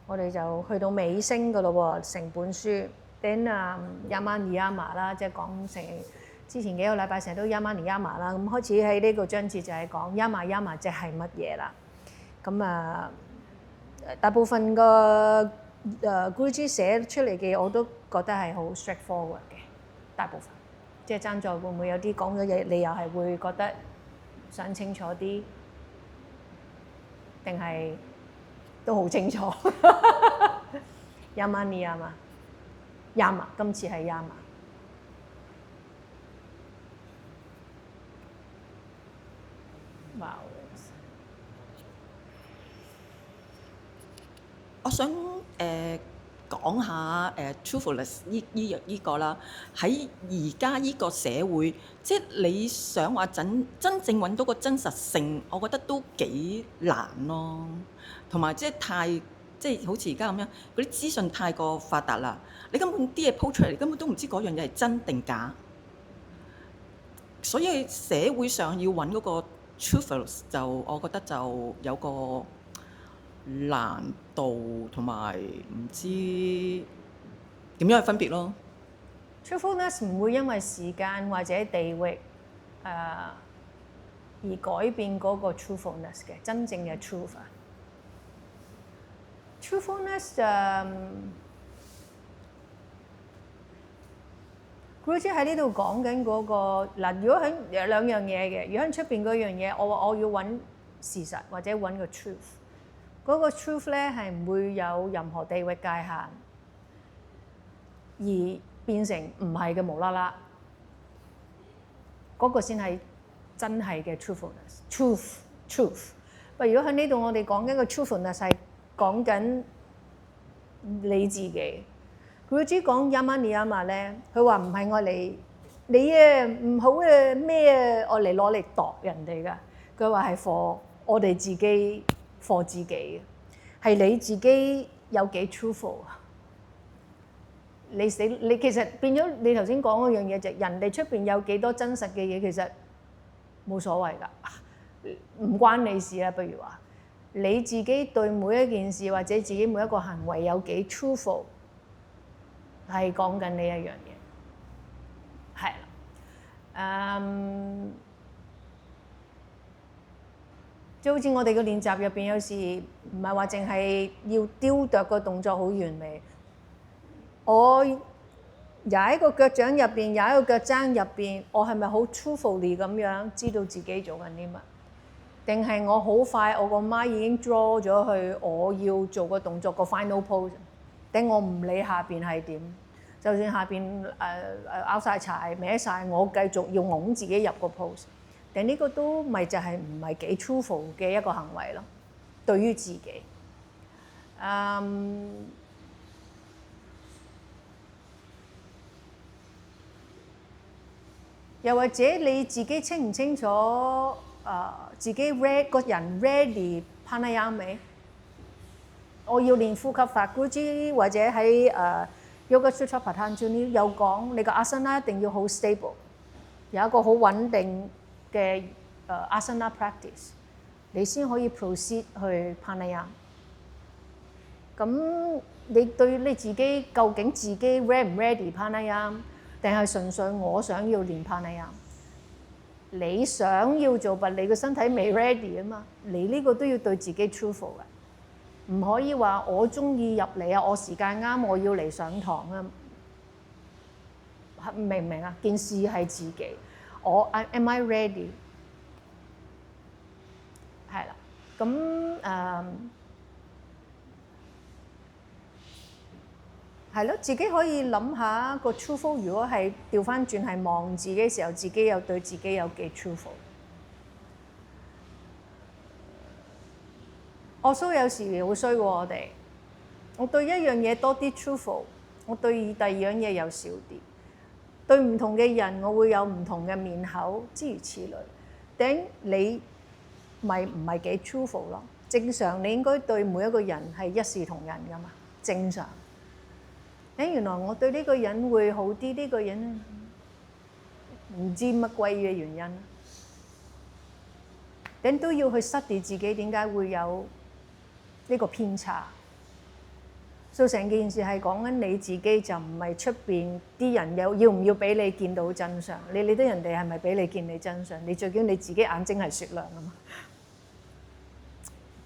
我哋就去到尾聲噶咯喎，成本書。then Yama Niyama 啦，即係講成之前幾個禮拜成日都 Yama Niyama 啦，咁開始喺呢個章節就係講 Yama 即係乜嘢啦。咁大部分個Guruji 寫出嚟嘅我都覺得係好 straightforward 嘅，大部分即係爭在會唔會有啲講咗嘢，你又係會覺得想清楚啲，定係都好清楚？Yama Niyama，今次係 Yama。哇！我想講下truthfulness 呢個啦。喺而家呢個社會，即係你想話真正揾到個真實性，我覺得都幾難咯。同埋即係好似而家咁樣，嗰啲資訊太過發達啦，你根本啲嘢鋪出嚟，根本都唔知嗰樣嘢係真定假。所以社會上要揾嗰個 truthfulness，我覺得就有個難度同埋唔知點樣去分別咯。Truthfulness 唔會因為時間或者地域而改變嗰個 truthfulness 嘅真正嘅 truth 啊。Truthfulness Guruji 喺呢度講緊嗰個嗱，如果喺有兩樣嘢嘅，如果喺出邊嗰樣嘢，我話我要揾事實或者揾個 truth，嗰個 truth 咧係唔會有任何地域界限，而變成唔係嘅無啦啦，嗰個先係真係嘅 truthfulness。truth。不過如果喺呢度我哋講緊個 truthfulness 係講緊你自己。Guruji 講 Yama Niyama 咧，佢話唔係我嚟你唔好咩我嚟攞嚟度人哋㗎。佢話係 for 我哋自己 for 自己，係你自己有幾 truthful。你其實變咗你頭先講嗰樣嘢就係人哋出邊有幾多真實嘅嘢，其實冇所謂㗎，唔關你事啦。不如話你自己對每一件事或者自己每一個行為有幾 truthful。係講緊呢一樣嘢，係啦，即係好似我哋嘅練習入邊，有時唔係話淨係要雕琢個動作好完美，我踩個腳掌入邊，踩個腳踭入邊，我係咪好 truthfully 咁樣知道自己做緊啲乜？定係我好快我個媽已經 draw 咗去我要做個動作個 final pose？頂我唔理下邊係點，就算下邊拗晒柴歪晒，我繼續要擁自己入個 pose。頂呢個都咪就係唔係幾 truthful 嘅一個行為咯，對於自己。又或者你自己清唔清楚自己個人 ready pranayama未？我要練呼吸法 Guruji 或者喺Yoga Sutra Patanjali 有講，你個 asana 一定要好 stable， 有一個好穩定嘅asana practice， 你先可以 proceed 去 pranayama。咁你對你自己究竟自己 ready 唔 ready pranayama， 定係純粹我想要練 pranayama？ 你想要做but你個身體未 ready 啊嘛，你呢個都要對自己 truthful 嘅。唔可以話我中意入嚟啊！我時間啱，我要嚟上堂啊！明唔明啊？件事係自己，am I ready？ 係啦，咁係咯，自己可以諗下個 truthful。如果係調翻轉係望自己嘅時候，自己有對自己有幾 truthful？我蘇有時會衰過我哋，我對一樣嘢多啲 truthful， 我對第二樣嘢又少啲。對唔同嘅人，我會有唔同嘅面口，諸如此類。頂你咪唔係幾 truthful 咯？正常你應該對每一個人係一視同仁噶嘛，正常。頂原來我對呢個人會好啲，呢個人唔知乜鬼嘅原因，頂都要去 study自己點解會有呢個偏差。所以成件事係講緊你自己，就唔係出邊啲人要唔要俾你見到真相。你理得人哋係咪俾你見你真相？你最緊要你自己眼睛係雪亮啊嘛。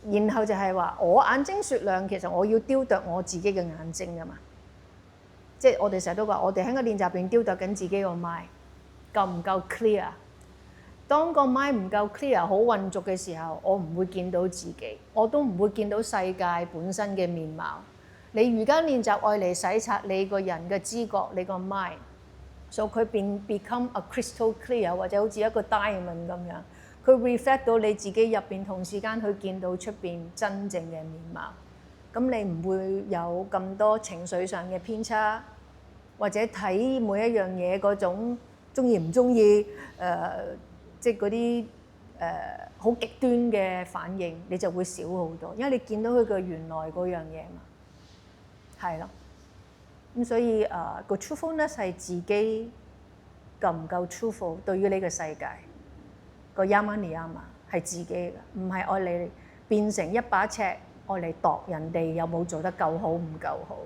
然後就係話我眼睛雪亮，其實我要雕琢我自己嘅眼睛㗎嘛。即係我哋成日都話，我哋喺個練習入邊雕琢緊自己個 mind 夠唔夠 clear。當個 mind 唔夠 clear 好混濁嘅時候，我唔會見到自己，我都唔會見到世界本身嘅面貌。你瑜伽練習愛嚟洗刷你個人嘅知覺，你個 mind， 所以佢become a crystal clear， 或者好似一個 diamond 咁樣，佢 reflect 到你自己入邊，同時間去見到出邊真正嘅面貌。咁你唔會有咁多情緒上嘅偏差，或者睇每一樣嘢嗰種中意唔中意，即係嗰啲好極端嘅反應，你就會少好多，因為你見到佢嘅原來嗰樣嘢嘛。係咯，咁所以個 truthfulness 係自己夠唔夠 truthful 對於呢個世界個 yama niyama 係自己嘅，唔係愛嚟變成一把尺愛嚟度人哋有冇做得夠好唔夠好。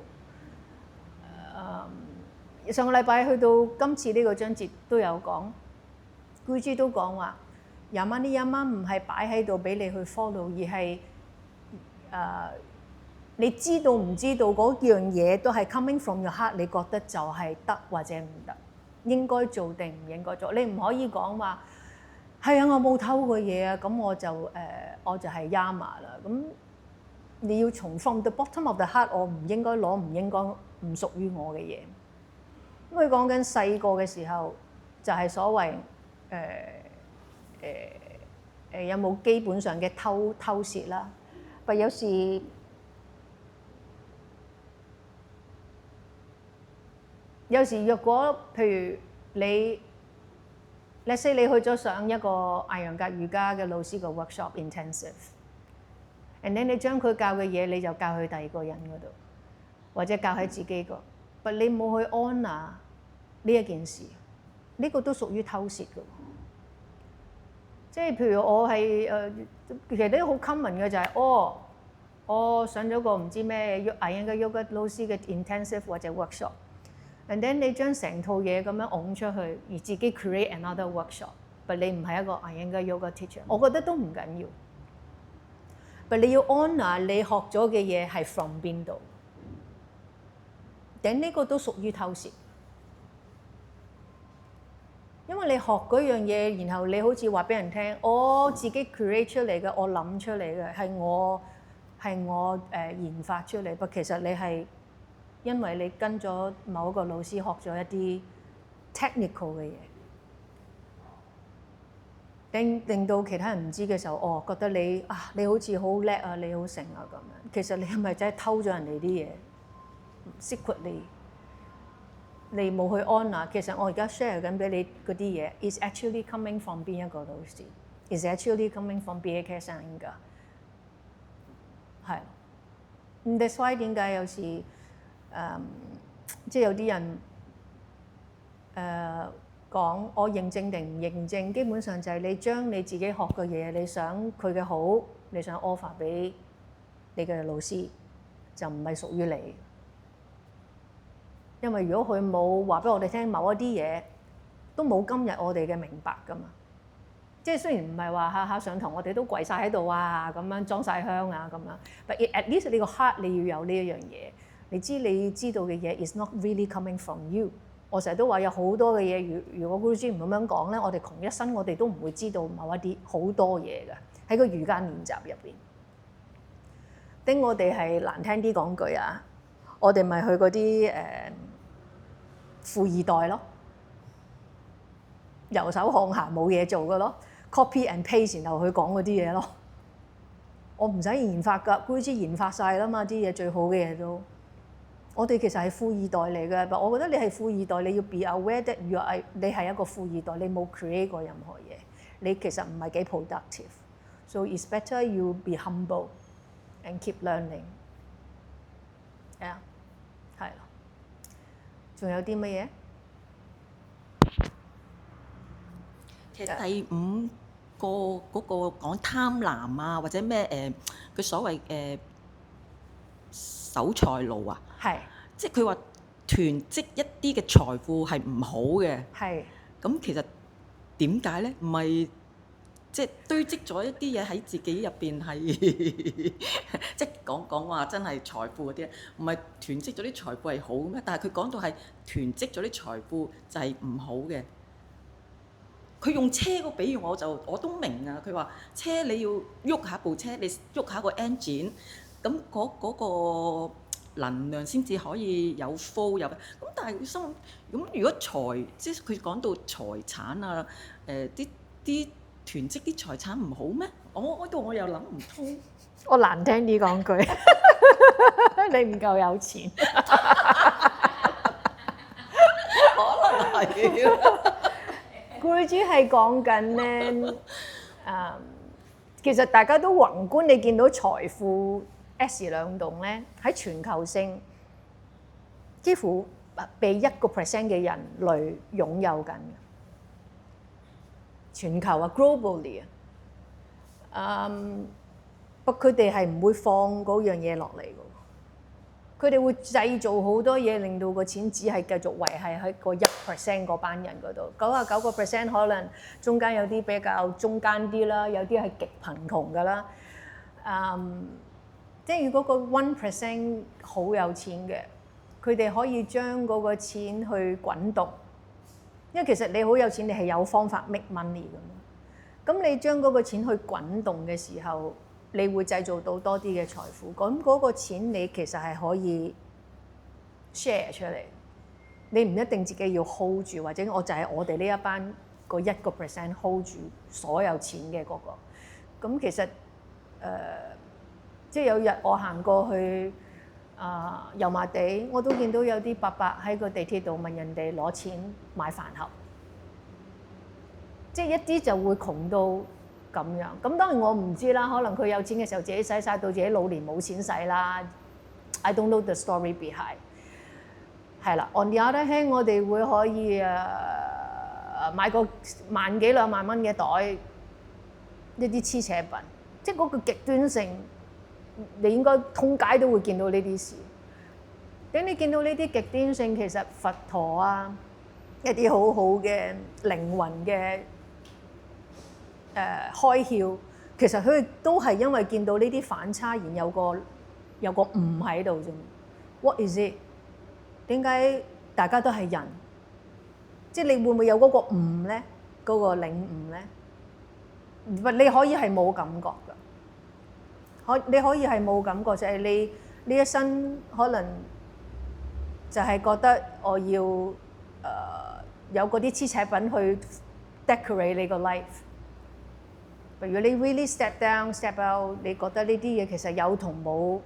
上個禮拜去到今次呢個章節都有講，Guruji都講話 yama niyama 唔係擺喺度俾你去 follow， 而係你知道唔知道嗰樣嘢都係 coming from your heart， 你覺得就係得或者唔得，應該做定唔應該做。你唔可以講話係啊，我冇偷過嘢啊，咁我就係 yama 啦。咁你要從 from the bottom of the heart， 我唔應該攞唔應該唔屬於我嘅嘢。咁佢講緊細個嘅時候就係所謂有冇基本上嘅偷竊啦，但有時若果譬如你 let's say 你去咗上一個艾揚格瑜伽嘅老師個 workshop intensive，and then 你將佢教嘅嘢你就教去第二個人嗰度，或者教喺自己個，但你冇去 honor 呢一件事，呢個都屬於偷竊嘅。即係譬如我係其實都好 common 嘅就係我上咗個唔知咩艾揚格 yoga 老師嘅 intensive 或者 workshop。And then 你將成套嘢咁樣拱出去，而自己 create another workshop， 但你唔係一個 Iyengar yoga teacher， 我覺得都唔緊要。但你要 honor 你學咗嘅嘢係 from 邊度，頂呢個都屬於偷竊。因為你學嗰樣嘢，然後你好似話俾人聽，我自己 create 出嚟嘅，我諗出嚟嘅，係我研發出嚟，但其實你係因為你跟咗某一個老師學咗一啲 technical 嘅嘢，令到其他人唔知嘅時候，覺得你好似好叻啊，你好成啊咁樣。其實你係咪真係偷咗人哋啲嘢 secretly？ 你冇去 honor。其實我而家 share 緊俾你嗰啲嘢 is actually coming from 邊一個老師 ？is actually coming from B.A.K. Iyengar。係。That's why 點解有時即係有啲人講我認證定唔認證，基本上就係你將你自己學嘅嘢，你想佢嘅好，你想 offer 俾你嘅老師，就唔係屬於你。因為如果佢冇話俾我哋聽某一啲嘢，都冇今日我哋嘅明白㗎嘛。即係雖然唔係話下下上堂我哋都跪晒喺度啊，咁樣裝晒香啊咁樣 ，but at least 你個 heart 你要有呢一樣嘢。你知道嘅嘢 is not really coming from you。我成日都話有好多嘅嘢，如果 Guruji 唔咁樣講咧，我哋窮一生我哋都唔會知道某一啲好多嘢嘅喺個瑜伽練習入邊。丁我哋係難聽啲講句啊，我哋咪去嗰啲富二代咯，遊手好閒冇嘢做嘅咯 ，copy and paste 然後去講嗰啲嘢咯。我唔使研發㗎，Guruji研發晒啦嘛，啲嘢最好嘅嘢都。我哋其實係富二代嚟嘅，但我覺得你係富二代，你要 be aware that你係一個富二代，你冇 create 過任何嘢，你其實唔係幾 productive。So it's better you be humble and keep learning。係啊，係咯。仲有啲乜嘢？其實第五個嗰個講貪婪啊，或者咩佢所謂守財奴啊，係即係佢話囤積一啲嘅財富係唔好嘅。係咁其實點解咧？唔係即係堆積咗一啲嘢喺自己入邊係，即係講話真係財富嗰啲，唔係囤積咗啲財富係好咩？但係佢講到係囤積咗啲財富就係唔好嘅。佢用車個比喻我都明啊！佢話車你要喐下部車，你喐下個 engine，咁嗰個能量先至可以有 flow 有。咁但係佢心諗，咁如果即係佢講到財產啊，啲囤積啲財產唔好咩？我又諗唔通。我難聽啲講句，你唔夠有錢。可能係。僱主係講緊咧，其實大家都宏觀，你見到財富 S 兩棟咧，喺全球性幾乎被1% 嘅人類擁有緊嘅。全球啊 ，globally 啊，不過佢哋係唔會放嗰樣嘢落嚟嘅。佢哋會製造好多嘢，令到個錢只係繼續維係喺個1% 嗰班人嗰度。99% 可能中間有啲比較中間啲啦，有啲係極貧窮㗎啦。即係如果個1% 好有錢嘅，佢哋可以將嗰個錢去滾動。因為其實你好有錢，你係有方法 make money 㗎嘛。咁你將嗰個錢去滾動嘅時候，你會製造到多啲嘅財富，咁嗰個錢你其實係可以 share 出嚟，你唔一定自己要 hold 住，或者我就係我哋呢一班個1% hold 住所有錢嘅嗰個。咁其實即係有日我行過去油麻地，我都見到有啲伯伯喺個地鐵度問人哋攞錢買飯盒，即係一啲就會窮到咁樣，咁當然我唔知啦，可能佢有錢嘅時候自己使晒到自己老年冇錢使啦。I don't know the story behind。係啦 ，on the other hand，我哋會可以買個萬幾兩萬蚊嘅袋，一啲黐扯品，即係嗰個極端性，你應該通街都會見到呢啲事。等你見到呢啲極端性，其實佛陀啊，一啲好好嘅靈魂嘅開竅，其實佢都係因為見到呢啲反差，然有個誤喺度啫。What is it？ 點解大家都係人？即係你會唔會有嗰個誤咧？嗰個領悟咧？你可以係冇感覺㗎，你可以係冇感覺，就係你呢一生可能就係覺得我要有嗰啲黐扯品去 decorate 你個 life。如果你 really step down step out， 你覺得呢啲嘢其實有同冇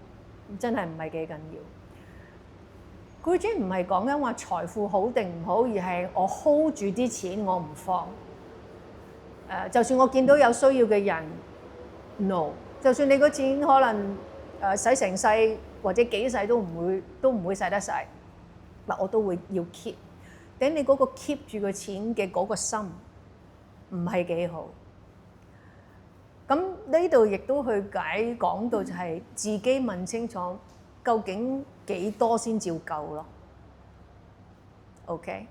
真係唔係幾緊要。佢主唔係講緊話財富好定唔好，而係我 hold 住啲錢我唔放。就算我見到有需要嘅人 ，no， 就算你個錢可能使成世或者幾世都唔會使得晒，嗱我都會要 keep。等你嗰個 keep 住個錢嘅嗰個心唔係幾好。咁呢度亦都去講到就係自己問清楚，究竟幾多先照夠咯 ？OK。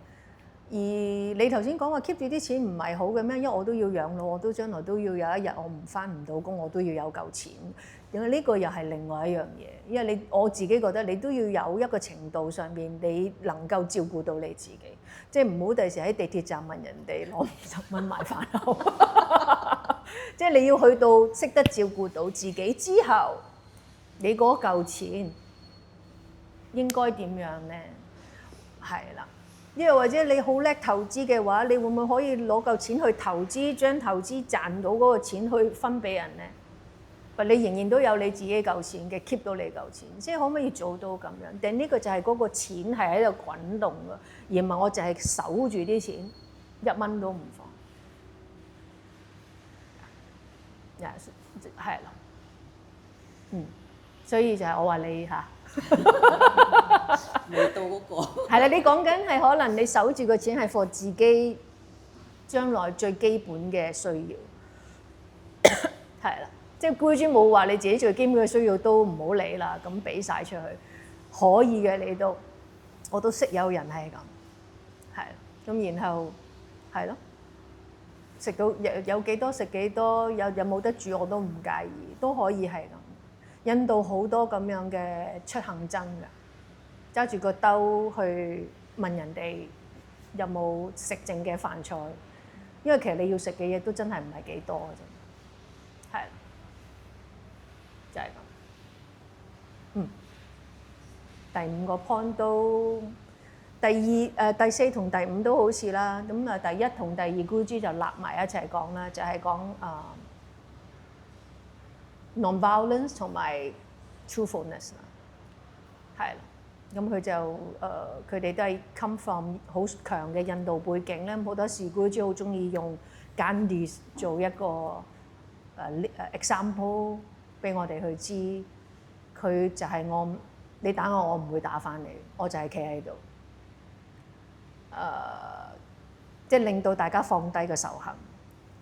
而你頭先講話 keep 住啲錢唔係好嘅咩？因為我都要養老，我都將來都要有一日我唔返唔到工，我都要有夠錢。因為呢個又係另外一樣嘢，因為我自己覺得你都要有一個程度上面，你能夠照顧到你自己，即係唔好第時喺地鐵站問人哋攞50蚊買飯盒。即係你要去到識得照顧到自己之後，你嗰嚿錢應該點樣咧？係啦。又或者你好叻投資嘅話，你會唔會可以攞嚿錢去投資，將投資賺到嗰個錢去分俾人咧？你仍然都有你自己嚿錢嘅 keep 到你嚿錢，即係可唔可以做到咁樣？但呢個就係嗰個錢係喺度滾動㗎，而唔係我就係守住啲錢，1蚊都唔放。係啦，所以就係我話你嚇。未到嗰個係啦，你講緊係可能你守住個錢係 for 自己將來最基本嘅需要，係啦。即係 Guruji 冇話你自己最基本嘅需要都唔好理啦，咁俾晒出去，可以嘅你都，我都識有人係咁，係，咁然後係咯，食到有幾多食幾多，有冇得煮我都唔介意，都可以係咁。印度好多咁樣嘅出行僧㗎，揸住個兜去問人哋有冇食剩嘅飯菜，因為其實你要食嘅嘢都真係唔係幾多嘅啫，係，就係咁。第五個 point 都第四同第五都好似啦，咁啊第一同第二 Guruji 就立埋一齊講啦，就係講non-violence 同埋 truthfulness 啦，係啦，咁佢就佢哋都係 come from 好強嘅印度背景咧，好多時 Guruji 好中意用 Gandhi 做一個example 俾我哋去知，佢就係你打我，我唔會打返你，我就係企喺度，即係令到大家放低個仇恨。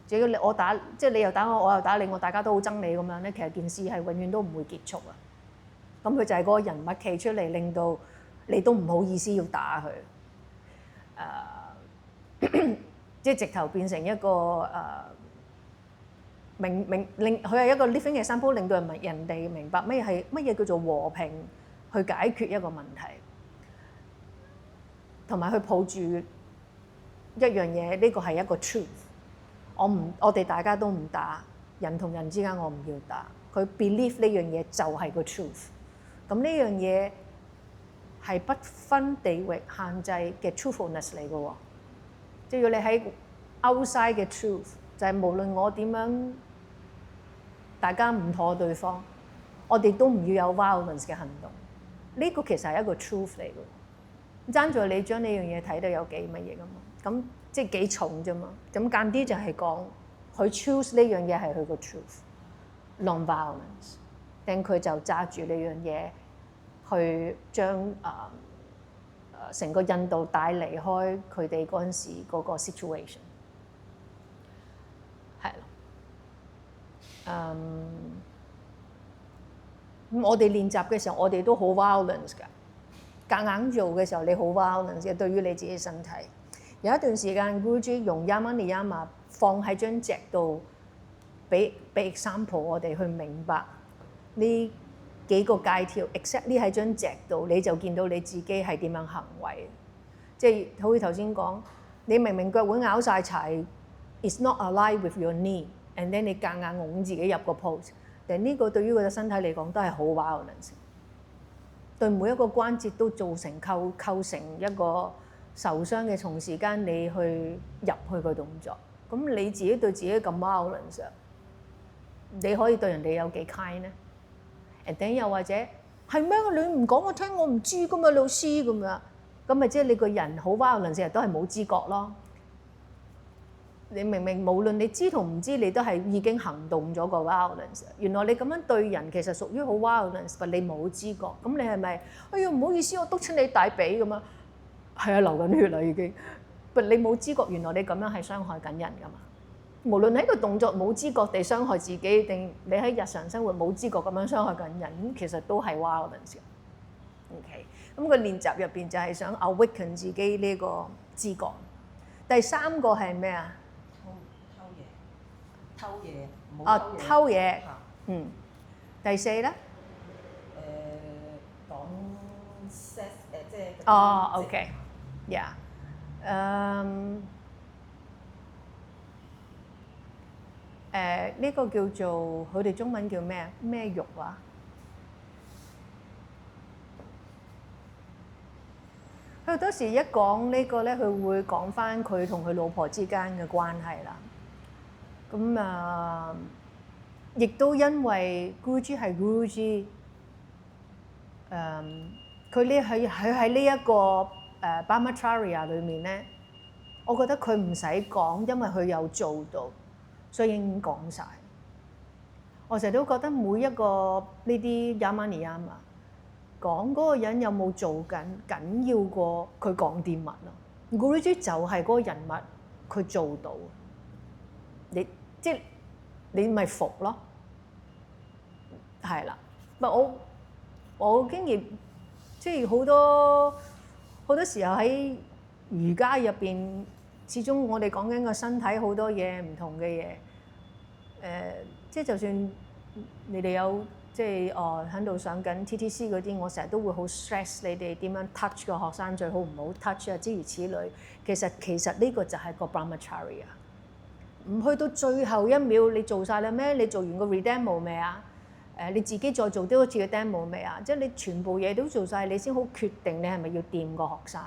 只要我打，即係你又打我，我又打你，大家都好憎你咁樣咧，其實件事係永遠都唔會結束啊。咁佢就係嗰個人物企出嚟，令到你都唔好意思要打佢。即係直頭變成一個令佢係一個 living example，令到人哋明白乜嘢叫做和平去解決一個問題，同埋去抱住一樣嘢，呢個係一個 truth。我哋大家都唔打，人同人之間我唔要打。佢 believe 呢樣嘢就係個 truth。咁呢樣嘢係不分地域限制嘅 truthfulness 嚟嘅喎。即係要你喺 outside 嘅 truth，就係無論我點樣，大家唔妥對方，我哋都唔要有 violence 嘅行動。呢個其實係一個 truth 嚟嘅。爭在你將呢樣嘢睇到有幾乜嘢㗎嘛？咁即係幾重啫嘛？咁間啲就係講佢 choose 呢樣嘢係佢個 truth，non-violence， 但佢就揸住呢樣嘢去將成個印度帶離開佢哋嗰陣時嗰個 situation， 係咯。咁我哋練習嘅時候，我哋都好 violence 㗎。夾硬做嘅時候，你好 violence 嘅，對於你自己身體。有一段時間 Guruji 用 Yama Niyama 放喺張席度，俾 example 我哋去明白呢幾個戒條 exactly 喺張席度，你就見到你自己係點樣行為。即係好似頭先講，你明明腳會拗晒柴 ，it's not aligned with your knee，and then 你夾硬拱自己入個 pose， 但呢個對於佢嘅身體嚟講都係好 violence， 對每一個關節都造成構成一個受傷嘅，同時間你去入去個動作，咁你自己對自己咁 violence， 你可以對人哋有幾 kind 呢？ and then 又或者係咩？你唔講我聽，我唔知噶嘛，老師咁樣，咁咪即係你個人好 violence，成日都係冇知覺咯。你明明無論你知同唔知，你都係已經行動咗個 violence。原來你咁樣對人其實屬於好 violence， 但你冇知覺。咁你係咪？哎呀，唔好意思，我篤親你大髀咁啊！係啊，流緊血啦已經。但你冇知覺，原來你咁樣係傷害緊人噶嘛。無論喺個動作冇知覺地傷害自己，定你喺日常生活冇知覺咁樣傷害緊人，咁其實都係 violence。OK， 咁個練習入邊就係想 awaken 自己呢個知覺。第三個係咩啊？偷嘢，唔好偷嘢。偷嘢。嗯。第四咧？講 sex 即係。OK，yeah。呢個叫做佢哋中文叫咩？咩肉啊？佢好多時一講呢個咧，佢會講返佢同佢老婆之間嘅關係啦。咁亦都因為 Guruji 係 Guruji，佢喺呢一個Brahmacharya 裏面咧，我覺得佢唔使講，因為佢有做到，所以已經講晒。我成日都覺得每一個呢啲 Yama Niyama 講嗰個人有冇做緊要過佢講啲乜咯。Guruji 就係嗰個人物，佢做到。你咪服咯，係啦。我經驗，即係好多時候喺瑜伽入邊，始終我哋講緊個身體好多嘢唔同嘅嘢。即係就算你哋有即係喺度上緊 TTC 嗰啲，我成日都會好 stress 你哋點樣 touch 個學生最好唔好 touch 啊，諸如此類。其實呢個就係個 Brahmacharya。唔去到最後一秒，你做晒啦咩？你做完個 re-demo 未啊？你自己再做多一次嘅 demo 未啊？即係你全部嘢都做晒，你先好決定你係咪要掂個學生。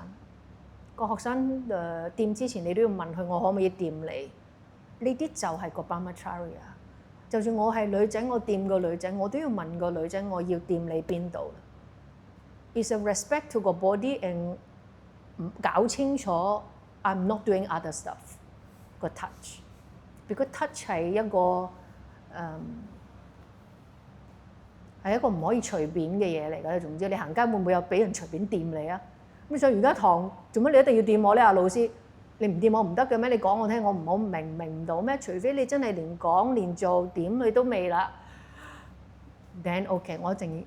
個學生掂之前，你都要問佢我可唔可以掂你？呢啲就係個 Brahmacharya。就算我係女仔，我掂個女仔，我都要問個女仔我要掂你邊度。It's a respect to 個 body and 搞清楚 I'm not doing other stuff 個 touch。because touch 係一個係一個唔可以隨便嘅嘢嚟㗎。總之你行街會唔會有俾人隨便掂你啊？咁上瑜伽堂做乜你一定要掂我咧？阿老師，你唔掂我唔得嘅咩？你講我聽，我唔好明唔到咩？除非你真係連講連做點佢都未啦。Then OK，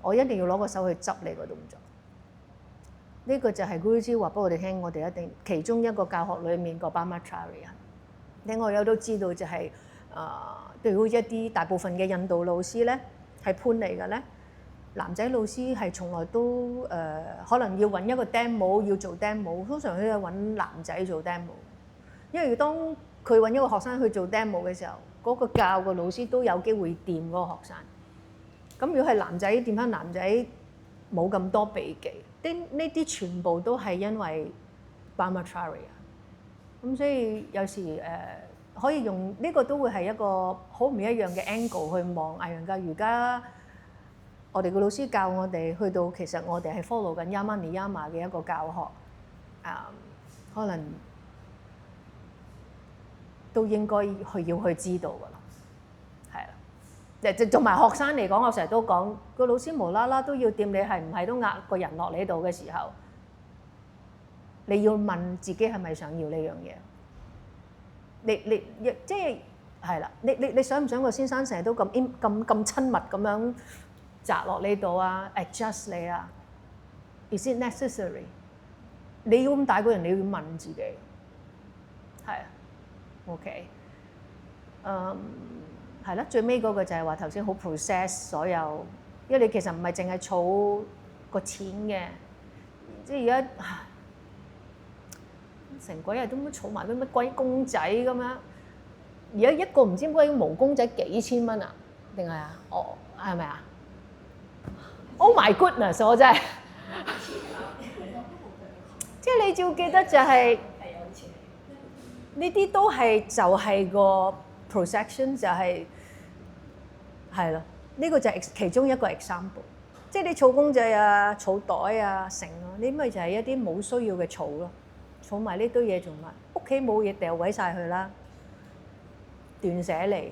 我一定要攞個手去執你個動作。呢個就係 Guruji 話俾我哋聽，我哋一定其中一個教學裡面個 Brahmacharya。另外有都知道就係對於一啲大部分嘅印度老師咧係判嚟嘅咧，男仔老師係從來都可能要揾一個 demo 要做 demo， 通常都係揾男仔做 demo， 因為當佢揾一個學生去做 demo 嘅時候，嗰個教嘅老師都有機會掂嗰個學生。咁如果係男仔掂翻男仔，冇咁多避忌。呢啲全部都係因為 Brahmacharya。咁所以有時可以用呢個都會係一個好唔一樣嘅 angle 去望藝術教瑜伽。我哋個老師教我哋去到，其實我哋係 follow 緊 Yama Niyama 嘅一個教學，可能都應該要去知道㗎啦，係啦。就同埋學生嚟講，我成日都講個老師無啦啦都要掂你，係唔係都壓個人落你度嘅時候，你要問自己係咪想要呢樣嘢？你即係啦，你想唔想個先生成日都咁親密咁樣擲落你度啊 ，adjust 你啊 ？Is it necessary？ 你要咁大個人，你要問自己，係啊 ，OK，係啦，最尾嗰個就係話頭先好 process 所有，因為你其實唔係淨係儲個錢嘅，即係而家成鬼日都儲埋啲乜鬼公仔咁樣，而家一個唔知鬼毛公仔幾千蚊啊？定係啊？係咪啊 ？Oh my goodness！ 我真係，即係你要記得就係呢啲都係就係個 projection 就係咯，呢個就係其中一個 example。即係你儲公仔啊、儲袋啊、成咯，呢咪就係一啲冇需要嘅儲咯。儲埋呢堆嘢做乜？屋企冇嘢掉毀晒佢啦，斷捨離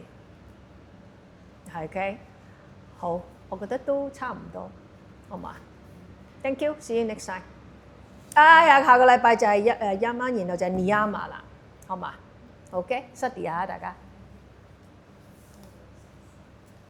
係 OK。好，我覺得都差唔多，好嘛 ？Thank you，see you next time。下個禮拜就係Yama，然後就係 Niyama 啦，好嘛？OK，study 下大家。